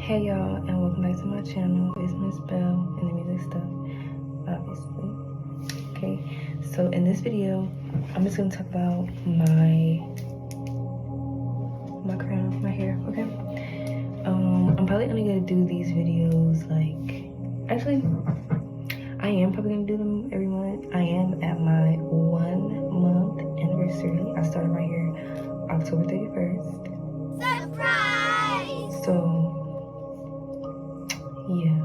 Hey y'all, and welcome back to my channel. It's Miss Belle and the music stuff, obviously. Okay, so in this video, I'm just gonna talk about my crown, my hair. Okay. I'm probably gonna do these videos actually, I am probably gonna do them every month. I am at my 1 month anniversary. I started my hair October 31st. Surprise! So yeah,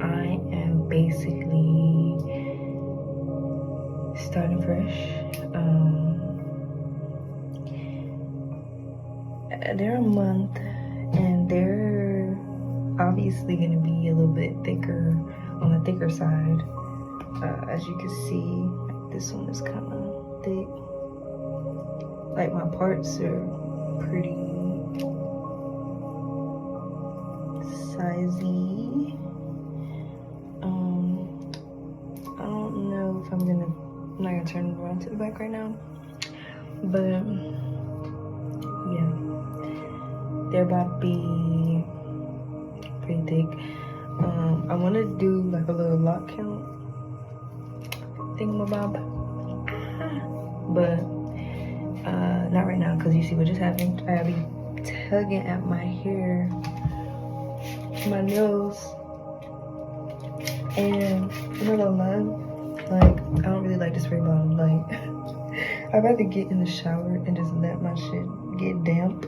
I am basically starting fresh. They're a month, and they're obviously gonna be a little bit thicker, on the thicker side. As you can see, like this one is kind of thick. Like my parts are pretty sizey. I don't know if I'm not gonna turn it around to the back right now, but yeah, they're about to be pretty thick. I want to do like a little lock count thingamabob, but not right now, because you see what just happened. I be tugging at my hair, my nails, and I'm not gonna lie, like I don't really like the spray bottle. Like I'd rather get in the shower and just let my shit get damp,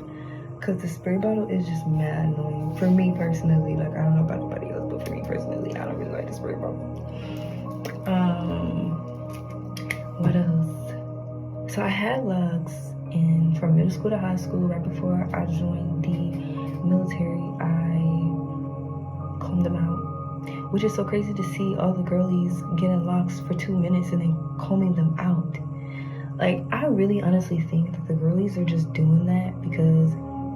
because the spray bottle is just mad annoying for me personally. Like I don't know about nobody else, but for me personally, I don't really like the spray bottle. What else? So I had locks from middle school to high school. Right before I joined the military, I combed them out, which is so crazy to see all the girlies getting locks for 2 minutes and then combing them out. Like, I really honestly think that the girlies are just doing that because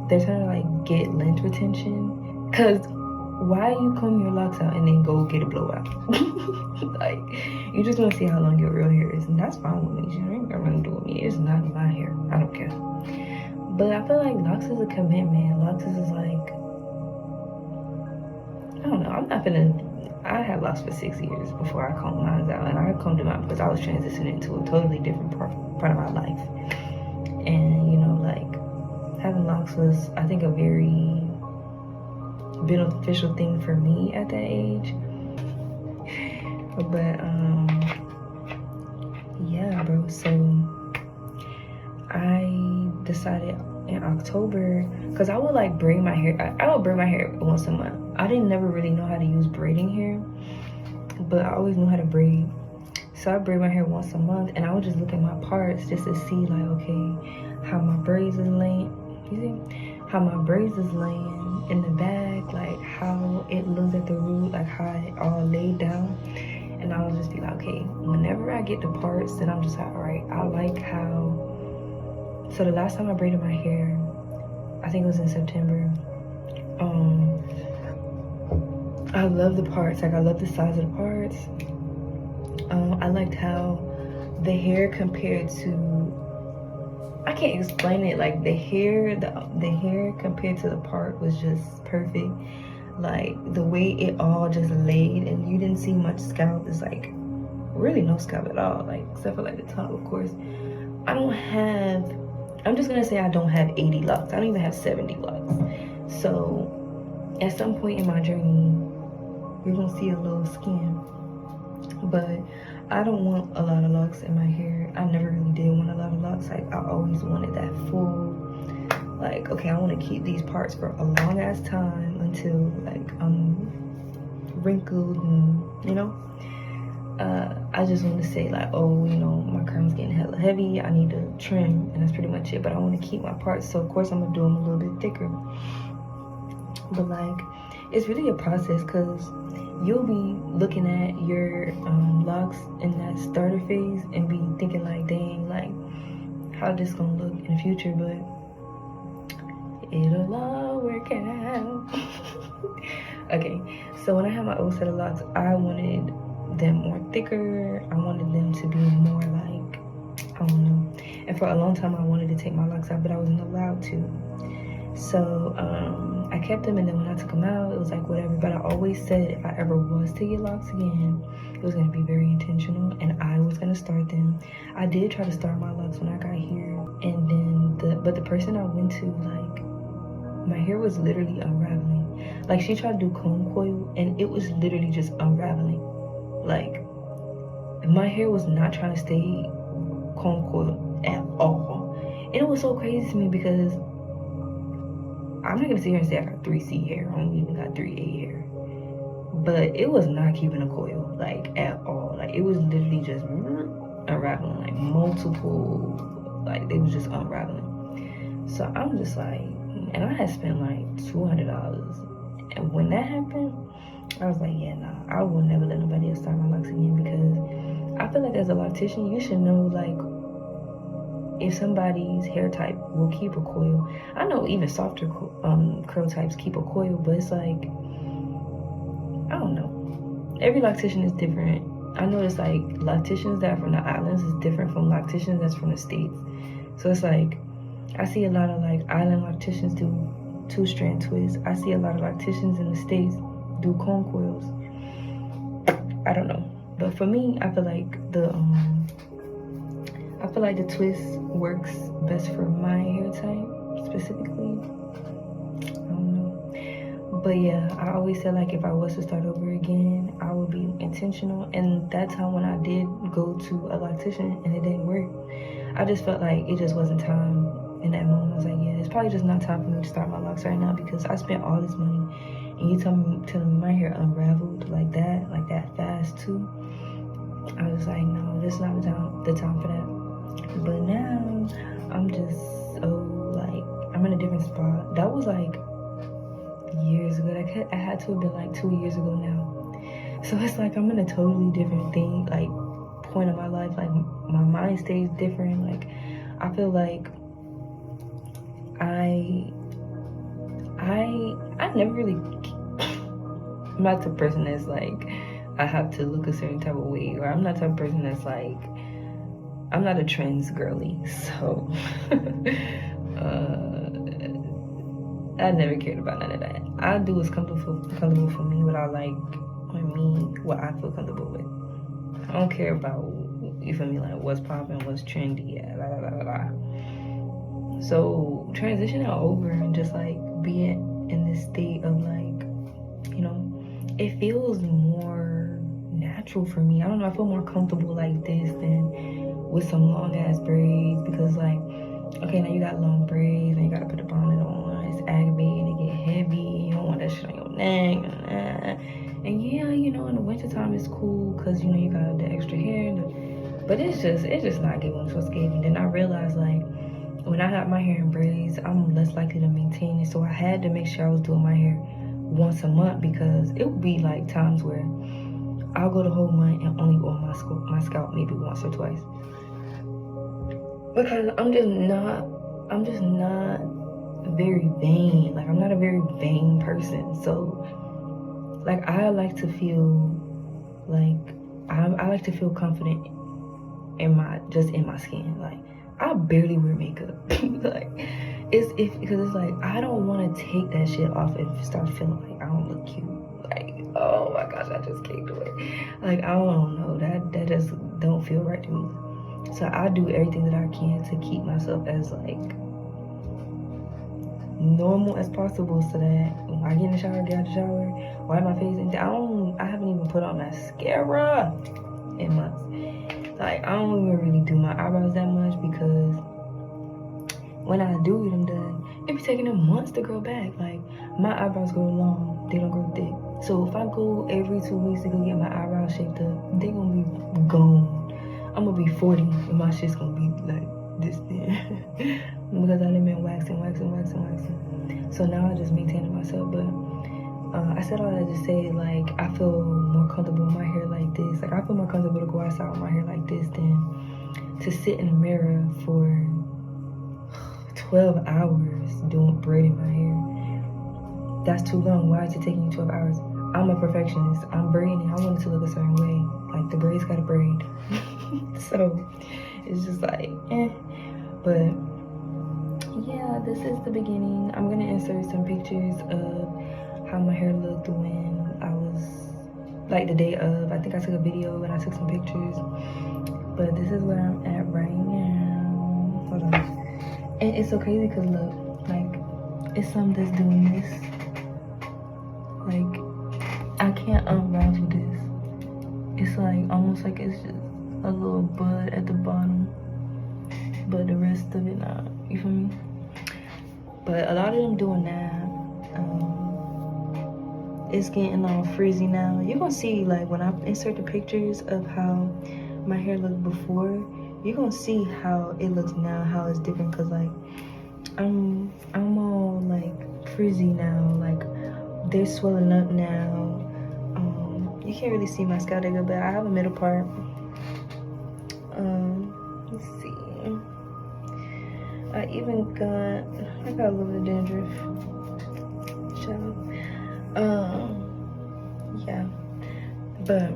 they're trying to like get lint retention. Cause why you comb your locks out and then go get a blowout? Like, you just want to see how long your real hair is, and that's fine with me. You ain't got nothing to do with me. It's not my hair. I don't care. But I feel like locks is a commitment. Locks is like, I don't know. I'm not gonna. I had locks for 6 years before I combed mine out, and I combed them out because I was transitioning into a totally different part of my life. And you know, like having locks was, I think, a very beneficial thing for me at that age. But yeah, bro. So I decided in October, because I would like braid my hair. I would braid my hair once a month. I didn't never really know how to use braiding hair, but I always knew how to braid. So I braid my hair once a month, and I would just look at my parts just to see like, okay, how my braids is laying. You see how my braids is laying in the back, like how it looks at the root, like how it all laid down. And I would just be like, okay, whenever I get the parts, then I'm just like, all right, I like how. So the last time I braided my hair, I think it was in September. I love the parts, like I love the size of the parts. I liked how the hair compared to, I can't explain it, like the hair compared to the part was just perfect. Like the way it all just laid, and you didn't see much scalp. It's like really no scalp at all, like except for like the top, of course. I'm just gonna say I don't have 80 locks. I don't even have 70 locks. So at some point in my journey, you're gonna see a little skin. But I don't want a lot of locks in my hair. I never really did want a lot of locks. Like I always wanted that full, like, okay, I want to keep these parts for a long ass time until like I'm wrinkled, and you know, I just want to say like, oh, you know, my crown's getting hella heavy, I need to trim, and that's pretty much it. But I want to keep my parts, so of course I'm gonna do them a little bit thicker. But like, it's really a process, because you'll be looking at your locks in that starter phase and be thinking like, dang, like how this gonna look in the future, but it'll all work out. Okay, so when I had my old set of locks, I wanted them more thicker. I wanted them to be more like, I don't know. And for a long time, I wanted to take my locks out, but I wasn't allowed to. So kept them, and then when I took them out, it was like whatever. But I always said if I ever was to get locks again, it was gonna be very intentional, and I was gonna start them. I did try to start my locks when I got here, and then the person I went to, like, my hair was literally unraveling. Like, she tried to do comb coil, and it was literally just unraveling. Like, my hair was not trying to stay comb coil at all. And it was so crazy to me because I'm not gonna sit here and say I got 3C hair. I only even got 3A hair. But it was not keeping a coil, like, at all. Like, it was literally just unraveling, like, multiple, like, they was just unraveling. So I'm just like, and I had spent like $200. And when that happened, I was like, yeah, nah, I will never let nobody else start my locks again, because I feel like as a loctician, you should know, like, if somebody's hair type will keep a coil. I know even softer curl types keep a coil, but it's like, I don't know. Every loctician is different. I noticed, like, locticians that are from the islands is different from locticians that's from the States. So it's like, I see a lot of, like, island locticians do 2-strand twists. I see a lot of locticians in the States do comb coils. I don't know. But for me, I feel like the twist works best for my hair type specifically. I don't know. But yeah, I always said, like, if I was to start over again, I would be intentional. And that time when I did go to a loctician and it didn't work, I just felt like it just wasn't time. In that moment, I was like, yeah, it's probably just not time for me to start my locks right now, because I spent all this money, and you telling me my hair unraveled like that fast too. I was like, no, this is not the time for that. But now I'm just so, like, I'm in a different spot. That was like years ago. I had to have been like 2 years ago now. So it's like I'm in a totally different thing, like, point of my life. Like, my mind stays different. Like, I feel like I never really, I'm not the person that's like, I have to look a certain type of way, or I'm not the type of person that's like, I'm not a trends girly, so I never cared about none of that. I do what's comfortable for me, what I like, what I feel comfortable with. I don't care about, you feel me, like, what's popping, what's trendy, yeah, la la la la. So transitioning over and just, like, being in this state of, like, you know, it feels more natural for me. I don't know, I feel more comfortable like this than with some long ass braids, because, like, okay, now you got long braids and you gotta put the bonnet on, it's aggravating, it get heavy, you don't want that shit on your neck, and yeah, you know, in the wintertime it's cool because, you know, you got the extra hair, but it's just not giving what it's supposed to give. And then I realized, like, when I got my hair in braids, I'm less likely to maintain it. So I had to make sure I was doing my hair once a month, because it would be like times where I'll go the whole month and only oil my scalp maybe once or twice. Because I'm just not very vain. Like, I'm not a very vain person. So, like, I like to feel like I like to feel confident in my skin. Like, I barely wear makeup. Like, because it's like, I don't want to take that shit off and start feeling like I don't look cute. Like, oh my gosh, I just can't do it. Like, I don't know, that just don't feel right to me. So I do everything that I can to keep myself as, like, normal as possible, so that when I get in the shower, get out the shower, wipe my face, and I haven't even put on mascara in months. Like, I don't even really do my eyebrows that much, because when I do get them done, it be taking them months to grow back. Like, my eyebrows grow long, they don't grow thick. So if I go every 2 weeks to go get my eyebrows shaped up, they gonna be gone. I'm gonna be 40 and my shit's gonna be like this thin. Because I've been waxing. So now I just maintain it myself. But I said all that to say, like, I feel more comfortable with my hair like this. Like, I feel more comfortable to go outside with my hair like this than to sit in the mirror for 12 hours braiding my hair. That's too long. Why is it taking you 12 hours? I'm a perfectionist. I'm braiding. I want it to look a certain way. Like, the braids gotta braid. So it's just like, But yeah, this is the beginning. I'm gonna insert some pictures of like the day of. I think I took a video and I took some pictures. But this is where I'm at right now. Hold on. And it's so crazy because look, like, it's something that's doing this. Like, I can't unravel this. It's like, almost like it's just a little bud at the bottom. But the rest of it not. You feel me? But a lot of them doing that. It's getting all frizzy now. You're gonna see, like, when I insert the pictures of how my hair looked before, you're gonna see how it looks now, how it's different. Cause like I'm all like frizzy now, like they're swelling up now. You can't really see my scalp that good, but I have a middle part. Let's see. I got a little bit of dandruff. Yeah, but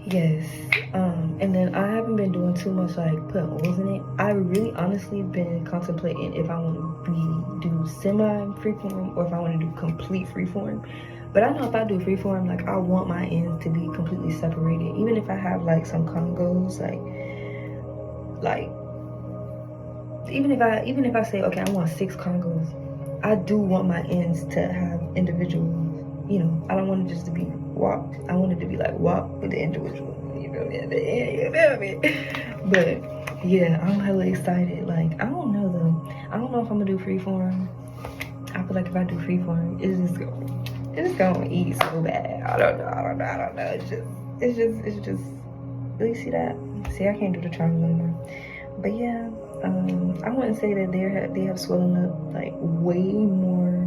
yes, and then I haven't been doing too much like putting oils in it. I really honestly been contemplating if I want to do semi freeform or if I want to do complete freeform. But I know if I do freeform, like I want my ends to be completely separated. Even if I have like some congos, like even if I say, okay, I want 6 congos, I do want my ends to have individual. You know, I don't want it just to be walk. I want it to be like walk with the individual. You feel me? At the end, you feel me? But yeah, I'm hella excited. Like, I don't know though. I don't know if I'm gonna do freeform. I feel like if I do freeform, it's just gonna eat so bad. I don't know. It's just. You see that? See, I can't do the triangle anymore. But yeah, I wouldn't say that they have swollen up like way more,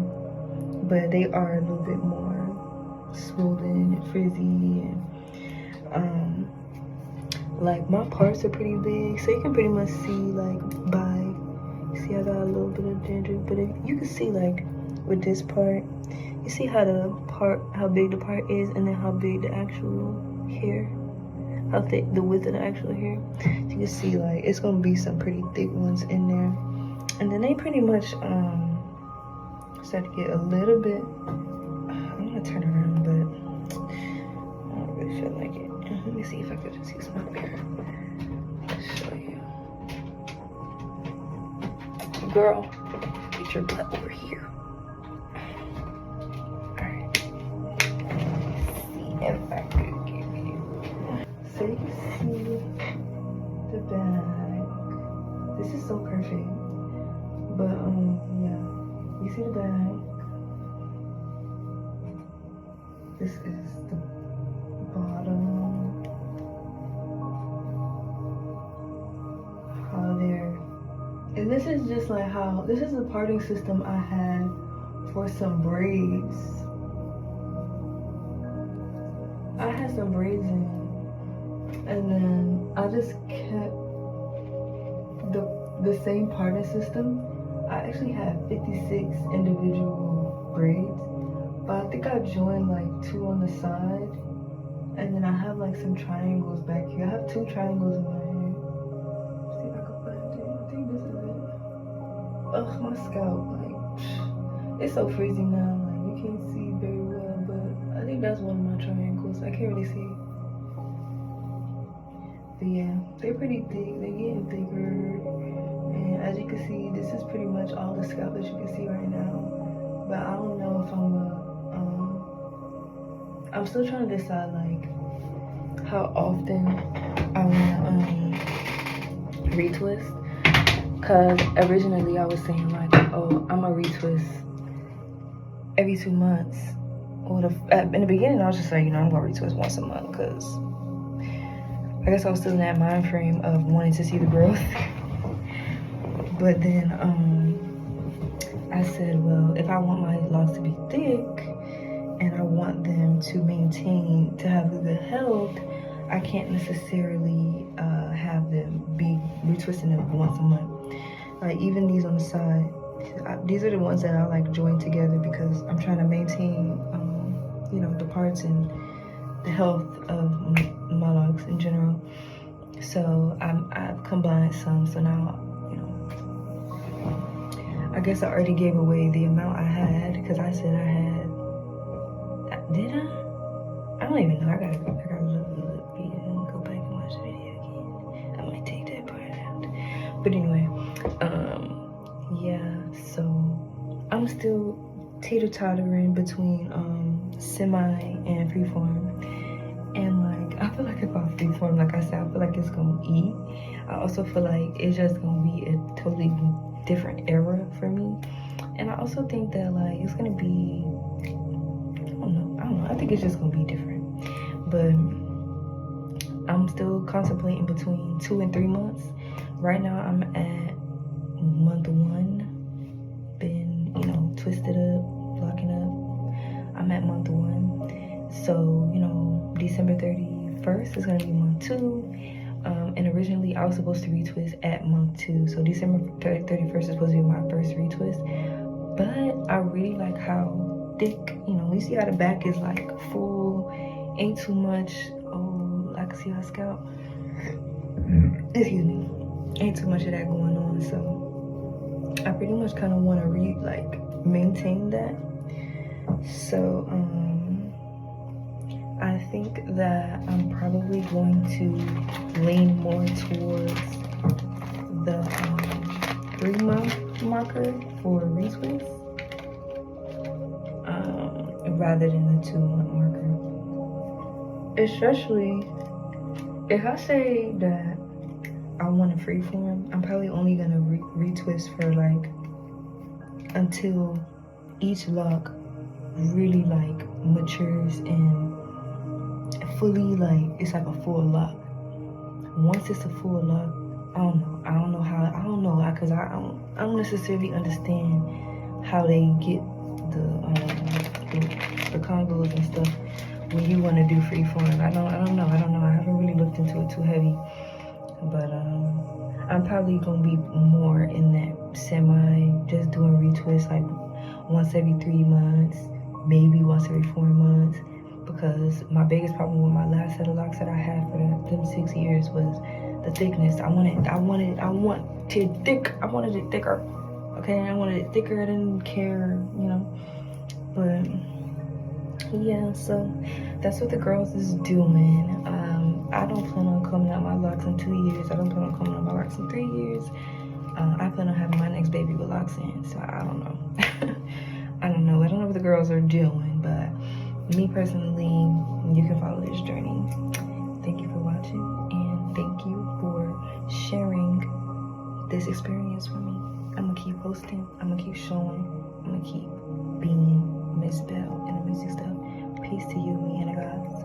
but they are a little bit more swollen and frizzy, and like my parts are pretty big, so you can pretty much see like see I got a little bit of dandruff, but you can see like with this part, you see how big the part is, and then how big the actual hair, how thick the width of the actual hair. So you can see like it's gonna be some pretty thick ones in there, and then they pretty much start to get a little bit. I'm gonna turn around, but I don't really feel like it. Let me see if I could just use my mirror to show you. Girl, get your butt over here. Alright. See if I could give you. So you can see the back. This is so perfect. But yeah. You see the back. This is the bottom. How they're, and this is just like how, this is the parting system I had for some braids. I had some braids in, and then I just kept the same parting system. I actually had 56 individual braids, but I think I joined like 2 on the side, and then I have like some triangles back here. I have 2 triangles in my hair. Let's see if I can find it. I think this is it. Ugh, my scalp, like, it's so frizzy now, like you can't see very well, but I think that's one of my triangles. I can't really see. But yeah, they're pretty thick. They're getting thicker. And as you can see, this is pretty much all the scalp that you can see right now. But I don't know if I'm still trying to decide like how often I wanna retwist. Cause originally I was saying like, oh, I'm gonna retwist every 2 months. Or in the beginning I was just like, you know, I'm gonna retwist once a month, cause I guess I was still in that mind frame of wanting to see the growth. But then I said, well, if I want my locks to be thick and I want them to maintain, to have good health, I can't necessarily have them be retwisting them once a month. Like even these on the side, these are the ones that I like join together because I'm trying to maintain, you know, the parts and the health of my locks in general. So I've combined some, so now, I guess I already gave away the amount I had because I said I had Did I? I don't even know. I gotta look video and go back and watch the video again. I might take that part out. But anyway, yeah, so I'm still teeter-tottering between semi and freeform. And like, I feel like if I freeform, like I said, I feel like it's gonna eat. I also feel like it's just gonna be a totally different era for me. And I also think that like it's gonna be, I don't know, I think it's just gonna be different. But I'm still contemplating between 2 and 3 months. Right now I'm at month 1. Been, you know, twisted up, locking up. I'm at month 1. So, you know, December 31st is gonna be month 2. And originally I was supposed to retwist at month 2. So December 31st is supposed to be my first retwist. But I really like how thick, you know, you see how the back is like full, ain't too much. Oh, I can see my scalp. Excuse me. Ain't too much of that going on. So I pretty much kind of want to maintain that. So I think that I'm probably going to lean more towards the 3-month marker for retwist rather than the 2-month marker. Especially if I say that I want a freeform, I'm probably only gonna retwist for like until each lock really like matures and fully like it's like a full lock. Once it's a full lock, I don't know because I don't necessarily understand how they get the combos and stuff when you want to do freeform. I don't know. I haven't really looked into it too heavy, but I'm probably gonna be more in that semi, just doing retwists like once every 3 months, maybe once every 4 months. Because my biggest problem with my last set of locks that I had for them 6 years was the thickness. I wanted it thicker. Okay, I wanted it thicker. I didn't care, you know. But yeah, so that's what the girls is doing. I don't plan on combing out my locks in 2 years. I don't plan on combing out my locks in 3 years. I plan on having my next baby with locks in. So I don't know. I don't know what the girls are doing, but me personally, you can follow this journey. Thank you for watching, and thank you for sharing this experience with me. I'm gonna keep posting, I'm gonna keep showing, I'm gonna keep being Miss Belle and the music stuff. Peace to you, me and the gods.